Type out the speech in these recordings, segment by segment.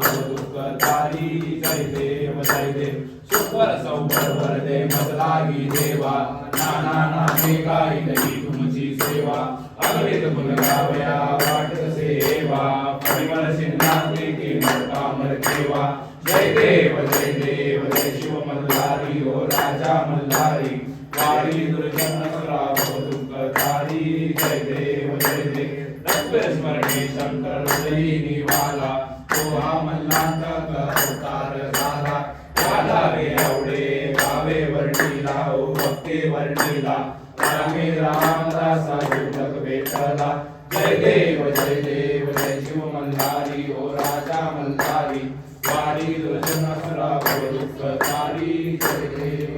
दुःखतारी जय देव सुखवर सौकर वरदे मजलागी देवा नाना नामे गायिली तुमची सेवा अगणित मुलगावया वाटत सेवा परिमल सिंहाते के कामर केवा जय देव जय शिव मल्हारी ओ राजा मल्हारी वारी दुर्जन राव दुःखतारी जय देव स्मरणे शंकर हृदयी निवाला तो हा मल्हारचा अवतार झाला राधा रे एवढे गावे वर्णीला ओ भक्ती वर्णीला रामे रामदासा जुलक भेटला जय देव जय शिव मल्हारी ओ राजा मल्हारी वारी दुर्जन राव दुःखतारी जय देव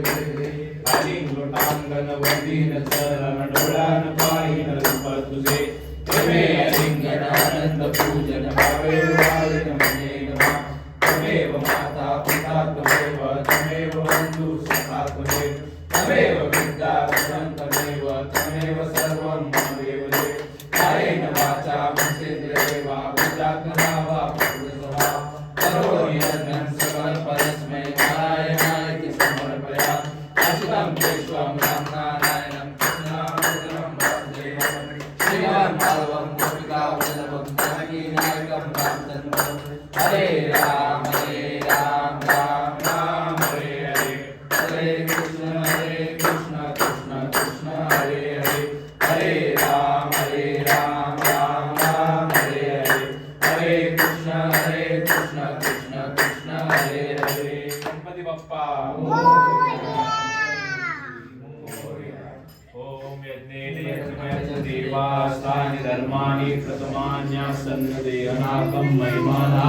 आलिंग लोटांगण वंदीन चरण डोळ्यान पाहिन रूप तुझे तमे लिंगन आनंद पूजन भावे वारिन मने नमः तमेव माता पिता तमेव बंधु सखा तमेव विद्या तमेव तमेव सर्वं ममेव कायेन वाचा मनसेन्द्रियैर्वा बुद्ध्यात्मना वा प्रकृतिस्वा करोमि यज्ञं सकलं परस्मै नारायणाय समर्पयामि अच्युतं केशवं रामनारायणं कृष्णं वसुदेवं श्रीमान माधवं गोपिका वल्लभं जानकी नायकं रामचन्द्रं हरे राम राम राम हरे हरे हरे कृष्ण कृष्ण कृष्ण हरे हरे हरे राम राम राम हरे हरे हरे कृष्ण कृष्ण कृष्ण हरे हरे गणपती बाप्पा ओम यज्ञेन देवास्तानि धर्माणि प्रथमान्यासन्न देहनाकं महिमाना